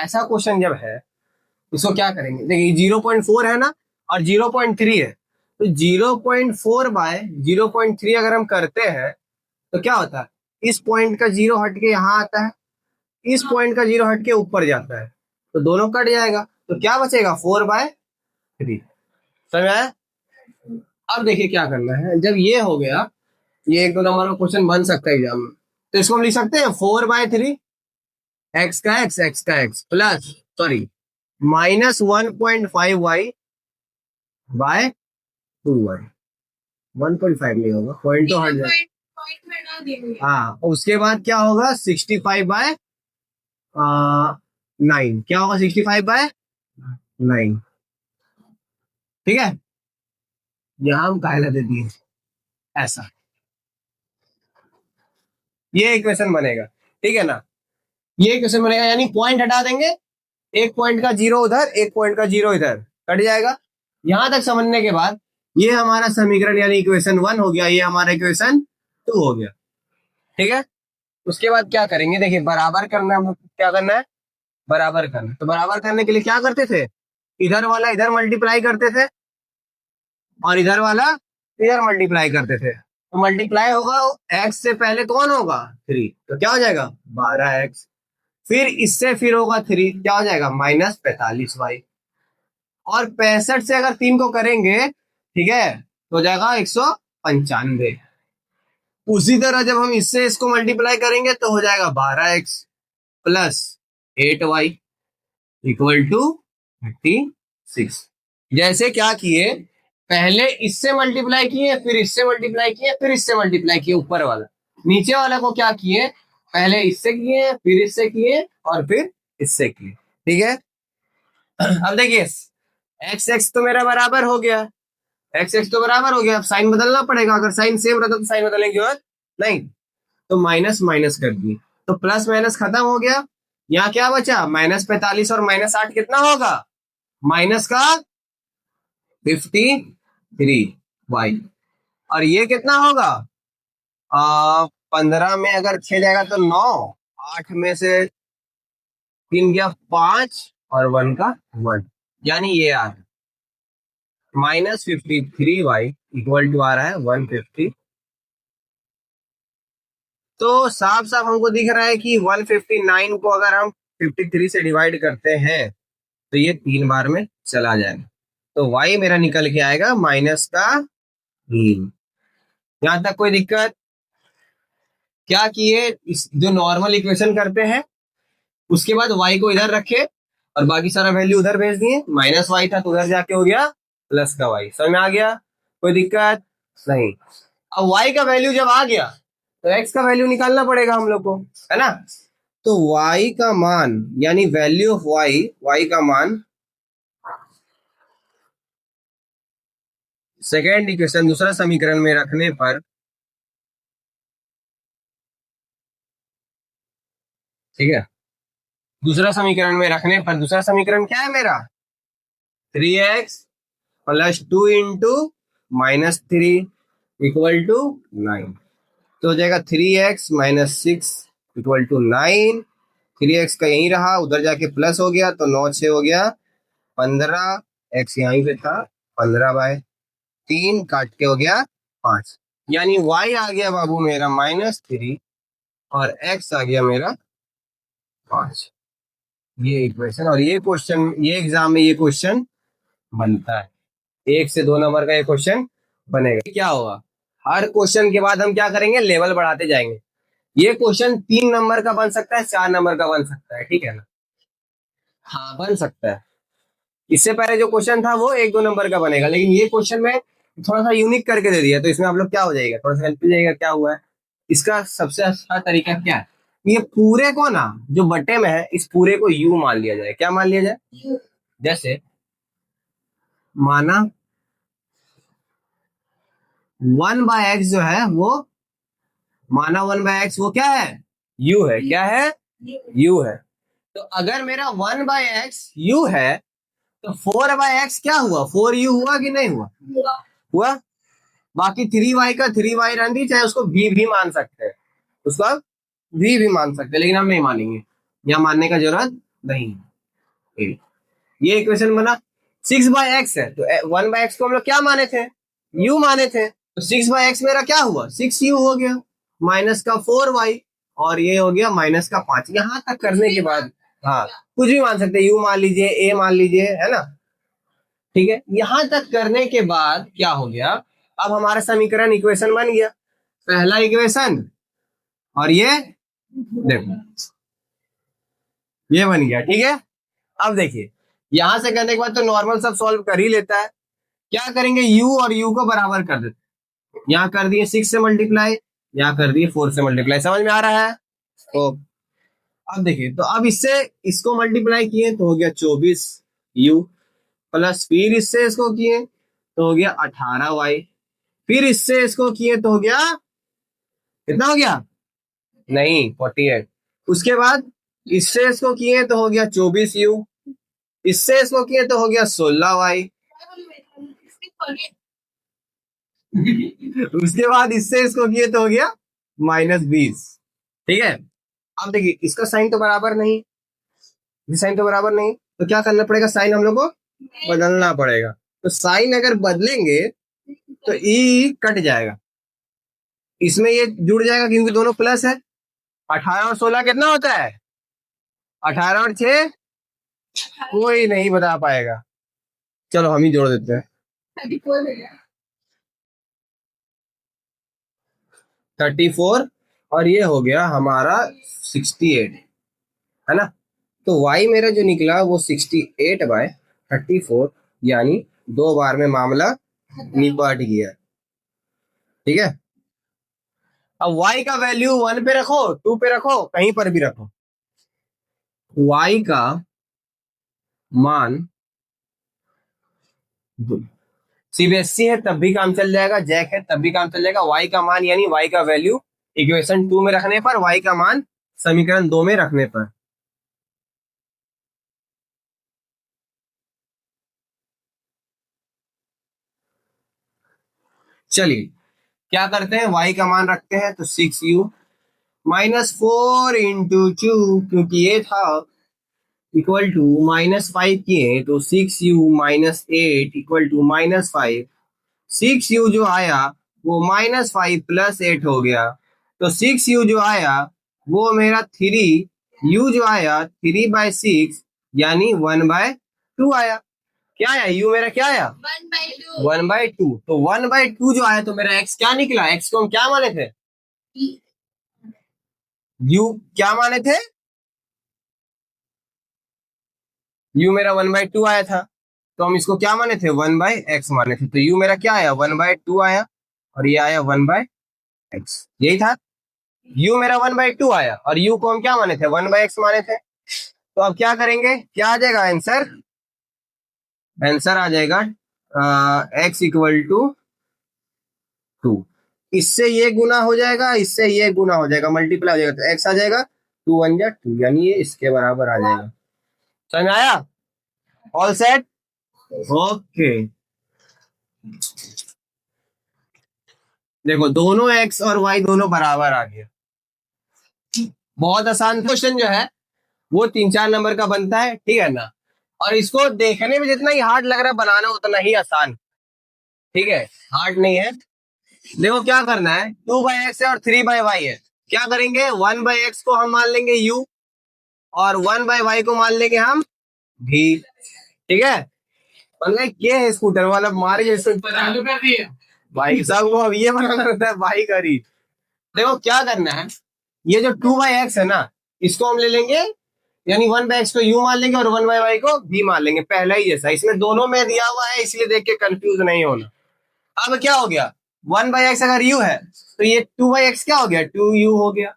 ऐसा क्वेश्चन जब है इसको क्या करेंगे, देखिए 0.4 है ना और 0.3 है, तो 0.4 बाय 0.3 अगर हम करते हैं तो क्या होता है, इस पॉइंट का जीरो हट के यहाँ आता है, इस पॉइंट का जीरो हट के ऊपर जाता है, तो दोनों कट जाएगा, तो क्या बचेगा 4/3। समझ आया? अब देखिए क्या करना है, जब ये हो गया, ये 1-2 नंबर का क्वेश्चन बन सकता है एग्जाम में, तो इसको हम लिख सकते हैं 4/3 एक्स का x plus sorry -1.5y bye 2y। 1.5 नहीं होगा, पॉइंट तो हट जाएगा। हाँ, उसके बाद क्या होगा 65/9। क्या होगा 65/9? ठीक है, यहां हम कायला दे दिए ऐसा, ये इक्वेशन बनेगा। ठीक है ना, ये इक्वेशन बनेगा, यानी पॉइंट हटा देंगे, एक पॉइंट का जीरो उधर, एक पॉइंट का जीरो इधर, कट जाएगा। यहां तक समझने के बाद ये हमारा समीकरण यानी इक्वेशन 1 हो गया, ये हमारा इक्वेशन 2 हो गया। ठीक है, उसके बाद क्या करेंगे, देखिए बराबर करना है, हम क्या करना है, बराबर करना। तो बराबर करने के लिए क्या करते थे, इधर वाला इधर मल्टीप्लाई करते थे और इधर वाला इधर मल्टीप्लाई करते थे, तो मल्टीप्लाई होगा एक्स से पहले कौन होगा 3, तो क्या हो जाएगा 12x, फिर इससे फिर होगा 3, क्या हो जाएगा -45y, और 65 से अगर 3 को करेंगे, ठीक है, तो हो जाएगा 195। उसी तरह जब हम इससे इसको मल्टीप्लाई करेंगे तो हो जाएगा 12x plus 8y equal to 36। जैसे क्या किए, पहले इससे मल्टीप्लाई किए, फिर इससे मल्टीप्लाई किए, फिर इससे मल्टीप्लाई किए, ऊपर वाला, नीचे वाला को क्या किए, पहले इससे किए, फिर इससे किए और फिर इससे किए। ठीक है, अब देखिए एक्स एक्स तो मेरा बराबर हो गया, एक्स एक्स तो बराबर हो गया, अब साइन बदलना पड़ेगा, अगर साइन सेम रहता तो साइन बदलने की जरूरत नहीं, तो माइनस माइनस कर दिए, तो प्लस माइनस खत्म हो गया, यहाँ क्या बचा -45 और -8 कितना होगा, माइनस का 53y, और ये कितना होगा 15 में अगर 6 जाएगा तो 9, 8 में से 3 गया 5 और 1 का 1, यानी ये आ रहा है -53y इक्वल टू आ रहा है 150। तो साफ साफ हमको दिख रहा है कि 159 को अगर हम 53 से डिवाइड करते हैं तो ये 3 बार में चला जाएगा, तो y मेरा निकल के आएगा -3। यहां तक कोई दिक्कत? क्या किए, इस जो नॉर्मल इक्वेशन करते हैं उसके बाद y को इधर रखे और बाकी सारा वैल्यू उधर भेज दिए, -y था तो उधर जाके हो गया प्लस का y। समझ में आ गया? कोई दिक्कत नहीं। अब y का वैल्यू जब आ गया तो x का वैल्यू निकालना पड़ेगा हम लोग को, है ना। तो y का मान यानी वैल्यू ऑफ y का मान सेकेंड इक्वेशन दूसरा समीकरण में रखने पर, ठीक है, दूसरा समीकरण में रखने पर, दूसरा समीकरण क्या है मेरा 3x plus 2 into -3 equal to 9, तो हो जाएगा 3x minus 6 equal to 9। 3x का यहीं रहा, उधर जाके प्लस हो गया तो 9 6 हो गया 15, x यहीं पे था 15/3 काट के हो गया 5, यानी y आ गया बाबू मेरा -3 और x आ गया मेरा 5। ये इक्वेशन, और ये क्वेश्चन ये एग्जाम में ये क्वेश्चन बनता है, 1 से 2 नंबर का ये क्वेश्चन बनेगा। क्या होगा, हर क्वेश्चन के बाद हम क्या करेंगे, लेवल बढ़ाते जाएंगे। ये क्वेश्चन 3 नंबर का बन सकता है, 4 नंबर का बन सकता है, ठीक है ना, हाँ बन सकता है। इससे पहले जो क्वेश्चन था वो 1-2 नंबर का बनेगा, लेकिन ये क्वेश्चन में थोड़ा सा यूनिक करके दे दिया, तो इसमें आप लोग क्या हो जाएगा, थोड़ा सा हेल्प जाएगा। क्या हुआ है, इसका सबसे अच्छा तरीका क्या है, ये पूरे को ना जो बटे में है इस पूरे को यू मान लिया जाए। क्या मान लिया जाए, जैसे माना 1/x जो है वो, माना 1/x वो क्या है, u है। क्या है, u है। तो अगर मेरा 1/x u है तो 4/x क्या हुआ, 4u हुआ कि नहीं हुआ, हुआ। बाकी 3y का 3y रहने दी, चाहे उसको भी मान सकते हैं, उसको भी मान सकते हैं, लेकिन हम नहीं मानेंगे, यहाँ मानने का जरूरत नहीं है। 8। ये इक्वेशन बना। 6/x है तो 1/x को हम लोग क्या माने थे, u माने थे, तो 6/x मेरा क्या हुआ 6u हो गया, माइनस का 4y और ये हो गया माइनस का 5। यहां तक करने के बाद, हाँ कुछ भी मान सकते हैं, u मान लीजिए, a मान लीजिए, है ना, ठीक है। यहां तक करने के बाद क्या हो गया, अब हमारा समीकरण इक्वेशन बन गया, पहला इक्वेशन और ये देखो ये बन गया, ठीक है। अब देखिए यहां से करने के बाद तो नॉर्मल सब सॉल्व कर ही लेता है, क्या करेंगे u और u को बराबर कर देते, यहाँ कर दिए 6 से मल्टीप्लाई, यहाँ कर दिए 4 से मल्टीप्लाई, समझ में आ रहा है। तो अब देखिए, तो अब इससे इसको मल्टीप्लाई किए तो हो गया 24u, प्लस फिर इससे इसको किए तो हो गया 18y, फिर इससे इसको किए तो हो गया कितना हो गया, नहीं 48, उसके बाद इससे इसको किए तो हो गया 24u, इससे इसको किए तो हो गया 16y, उसके बाद इससे इसको किए तो हो गया -20, ठीक है। अब देखिए इसका साइन तो बराबर नहीं, साइन तो बराबर नहीं, तो क्या करना पड़ेगा, साइन हम लोग को बदलना पड़ेगा। तो साइन अगर बदलेंगे तो ई कट जाएगा, इसमें ये जुड़ जाएगा क्योंकि दोनों प्लस है। 18 और 16 कितना होता है, 18 और 6 कोई नहीं बता पाएगा, चलो हम ही जोड़ देते हैं, 34 और ये हो गया हमारा 68, है ना। तो y मेरा जो निकला वो 68/34, यानी 2 बार में मामला निपट गया, ठीक है। अब y का वैल्यू 1 पे रखो, 2 पे रखो, कहीं पर भी रखो, y का मान सीबीएसई है तब भी काम चल जाएगा, जैक है तब भी काम चल जाएगा, y का मान यानी y का वैल्यू इक्वेशन 2 में रखने पर, y का मान समीकरण 2 में रखने पर। चलिए क्या करते हैं, y का मान रखते हैं तो 6u -4 इंटू 2, क्योंकि ये था इक्वल टू -5 किए तो 6u -8 इक्वल टू -5, 6u जो आया वो -5 + 8 हो गया, तो 6u जो आया वो मेरा 3u जो आया 3/6 यानी 1/2 आया। क्या आया, u मेरा क्या आया 1/2, तो 1/2 जो आया तो मेरा x क्या निकला, x को हम क्या माने थे, u क्या माने थे, u मेरा 1/2 आया था, तो हम इसको क्या माने थे 1/x माने थे, तो u मेरा क्या आया 1/2 आया और ये आया 1/x, यही था। u मेरा 1/2 आया और u को हम क्या माने थे 1/x माने थे, तो अब क्या करेंगे, क्या आ जाएगा आंसर, आंसर आ जाएगा x इक्वल टू 2, इससे ये गुना हो जाएगा, इससे ये गुना हो जाएगा, मल्टीप्लाई हो जाएगा, तो x आ जाएगा 2 1 जा 2, यानी ये इसके बराबर आ जाएगा। समझ में आया, ऑल सेट, ओके। देखो दोनों x और y दोनों बराबर आ गया, बहुत आसान क्वेश्चन जो है वो 3-4 नंबर का बनता है, ठीक है ना, और इसको देखने में जितना ही हार्ड लग रहा है बनाना उतना ही आसान, ठीक है, हार्ड नहीं है। देखो क्या करना है, 2/x है और 3/y है, क्या करेंगे 1/x को हम मान लेंगे u और 1/y को मान लेंगे हम v, ठीक है। मतलब ये है स्कूटर वाला मारे जैसे चालू कर दिए भाई साहब, वो अब ये बनाना रहता है भाई का रीत। देखो क्या करना है, ये जो 2/x है ना इसको हम ले लेंगे, यानी 1/x को u मान लेंगे और 1/y को v मान लेंगे, पहला ही जैसा, इसमें दोनों में दिया हुआ है इसलिए देख के कंफ्यूज नहीं होना। अब क्या हो गया 1/x अगर u है तो ये 2/x क्या हो गया 2u हो गया,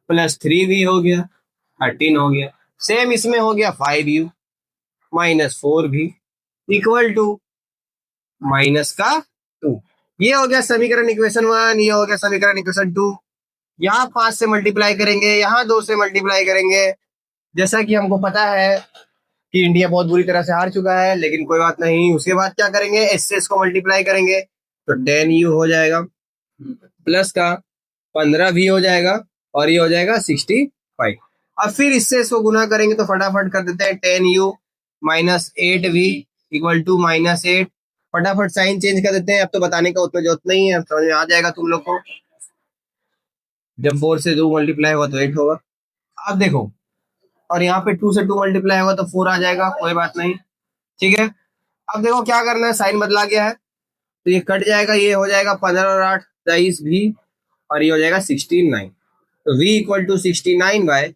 प्लस 3v हो गया 13 हो गया, सेम इसमें हो गया 5u -4v equal to minus का 2। ये हो गया समीकरण इक्वेशन 1, ये हो गया समीकरण इक्वेशन 2। यहाँ 5 से मल्टीप्लाई करेंगे, यहाँ 2 से मल्टीप्लाई करेंगे, जैसा कि हमको पता है कि इंडिया बहुत बुरी तरह से हार चुका है, लेकिन कोई बात नहीं। उसके बाद क्या करेंगे, एस से इसको मल्टीप्लाई करेंगे तो 10u हो जाएगा, प्लस का 15v हो जाएगा और ये हो जाएगा 65। अब फिर इससे इसको गुना करेंगे तो फटाफट कर देते हैं 10u minus 8v equal to -8। फटाफट साइन चेंज कर देते हैं, अब तो बताने का उतना जरूरत नहीं है, अब समझ में आ जाएगा तुम लोग को। जब 4 से 2 मल्टीप्लाई होगा तो 8 होगा। अब देखो, और यहाँ पे 2 से 2 मल्टीप्लाई होगा तो 4 आ जाएगा, कोई बात नहीं, ठीक है। अब देखो क्या करना है, साइन बदला गया है तो ये कट जाएगा, ये हो जाएगा 15 और 8 23 भी, और ये हो जाएगा 16 9। तो v इक्वल टू 69 बाय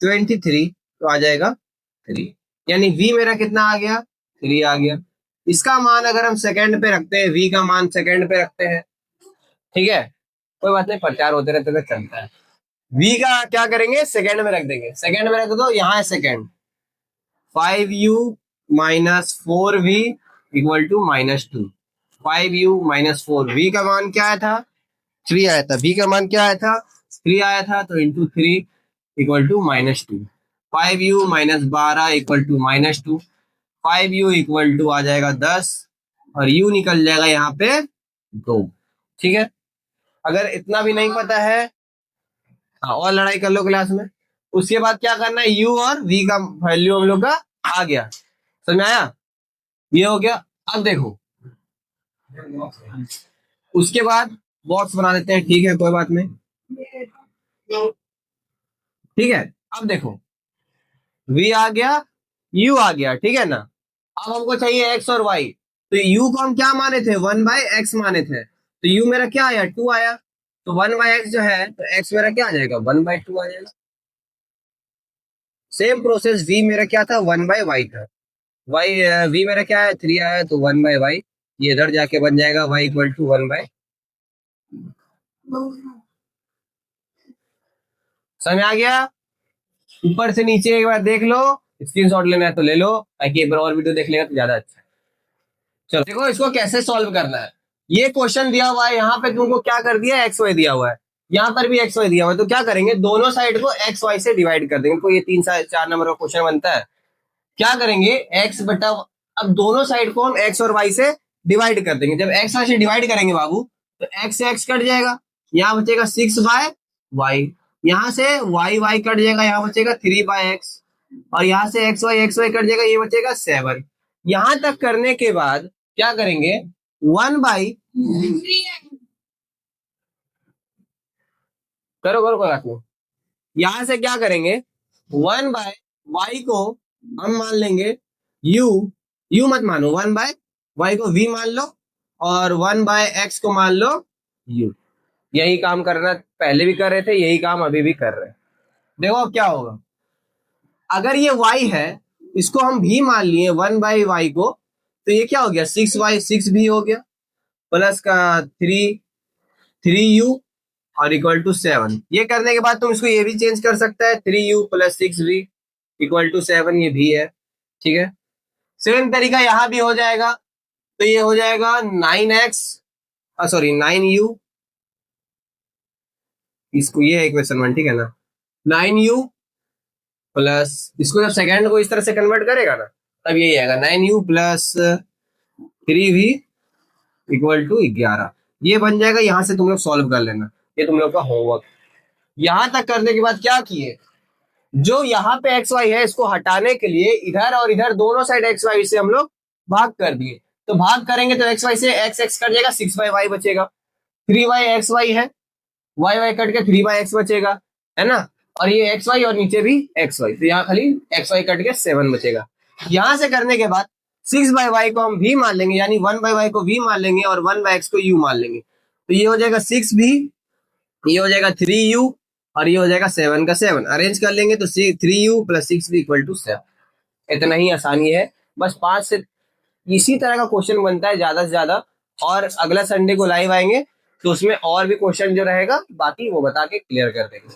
23 तो आ जाएगा 3, यानी v मेरा कितना आ गया, 3 आ गया। इसका मान अगर हम सेकंड पे रखते हैं, v का मान सेकंड पे रखते हैं, ठीक है, कोई बात नहीं, प्रचार होते रहते तो चलता है। v का क्या करेंगे, सेकंड में रख देंगे, सेकंड में रख दो, यहाँ है second, 5u minus 4v equal to -2। 5u minus 4v का मान क्या आया था, 3 आया था, v का मान क्या आया था, 3 आया था, तो into 3 equal to -2। 5u minus 12 equal to -2। 5u equal to आ जाएगा 10, और u निकल जाएगा यहाँ पे 2, ठीक है। अगर इतना भी नहीं पता है, हाँ, और लड़ाई कर लो क्लास में। उसके बाद क्या करना है, u और v का वैल्यू हम लोग का आ गया, समझ में आया, ये हो गया। अब देखो, उसके बाद बॉक्स बना देते हैं, ठीक है, कोई बात नहीं, ठीक है। अब देखो, v आ गया, u आ गया, ठीक है ना। अब हमको चाहिए x और y, तो u को हम क्या माने थे, 1/x माने थे, तो u मेरा क्या आया, 2 आया, तो 1/x जो है, तो x मेरा क्या आ जाएगा, 1/2 आ जाएगा। सेम प्रोसेस, v मेरा क्या था, 1/y था, y v मेरा क्या है, 3 आया, तो 1/y, ये इधर जाके बन जाएगा y इक्वल टू 1/, समझ आ गया। ऊपर से नीचे एक बार देख लो, स्क्रीनशॉट लेना है तो ले लो, ताकि एक बार और वीडियो देख लेगा तो ज्यादा अच्छा है। चलो देखो इसको कैसे सॉल्व करना है। ये क्वेश्चन दिया हुआ है, यहाँ पे तुमको क्या कर दिया, एक्स वाई दिया हुआ है, यहाँ पर भी एक्स वाई दिया हुआ है, तो क्या करेंगे, दोनों साइड को एक्स वाई से डिवाइड कर देंगे। तो ये 3 4 नंबर का क्वेश्चन बनता है, क्या करेंगे, एक्स बटा, अब दोनों साइड को हम एक्स और वाई से डिवाइड कर देंगे। जब एक्स वाई से डिवाइड करेंगे बाबू, तो एक्स से एक्स कट जाएगा, यहाँ बचेगा 6/y, यहाँ से वाई वाई कट जाएगा, यहाँ बचेगा 3/x, और यहाँ से एक्स वाई कट जाएगा, ये बचेगा 7। यहां तक करने के बाद क्या करेंगे, 1/, करो करो कोई बात नहीं, यहां से क्या करेंगे, 1/y को हम मान लेंगे u मत मानो, 1/y को v मान लो, और 1/x को मान लो u। यही काम करना पहले भी कर रहे थे, यही काम अभी भी कर रहे हैं। देखो अब क्या होगा, अगर ये y है, इसको हम v मान लिए 1/y को, तो ये क्या हो गया, 6y 6v हो गया, प्लस का 3u और इक्वल टू 7। ये करने के बाद तुम इसको ये भी चेंज कर सकता है, 3u plus 6v equal to 7, ये भी है, ठीक है। सेम तरीका यहाँ भी हो जाएगा, तो ये हो जाएगा 9x, सॉरी 9u, इसको ये है इक्वेशन 1, ठीक है ना, 9u प्लस, इसको जब सेकंड को इस तरह से कन्वर्ट करेगा ना, तब यही आएगा 9u plus 3v equal to 11। ये बन जाएगा, यहां से तुम लोग सॉल्व कर लेना, ये तुम लोग का होमवर्क। यहां तक करने के बाद क्या किए, जो यहाँ पे एक्स वाई है, इसको हटाने के लिए इधर और इधर दोनों साइड एक्स वाई से हम लोग भाग कर दिए। तो भाग करेंगे तो एक्स वाई से एक्स एक्स कट जाएगा, 6/y बचेगा, 3y एक्स वाई है, वाई वाई कट के 3/x बचेगा, है ना, और ये एक्स वाई और नीचे भी एक्स वाई, तो यहाँ खाली एक्स वाई कट के 7 बचेगा। यहां से करने के बाद 6/y को हम v मान लेंगे, यानी 1/y को v मान लेंगे, और 1/x को u मान लेंगे, तो ये हो जाएगा 6v, ये हो जाएगा 3u, और ये हो जाएगा 7 का 7, अरेंज कर लेंगे तो 3u plus 6v equal to 7। इतना ही आसानी है, बस 5 से इसी तरह का क्वेश्चन बनता है ज्यादा से ज्यादा। और अगला संडे को लाइव आएंगे, तो उसमें और भी क्वेश्चन जो रहेगा बाकी वो बता के क्लियर कर देंगे।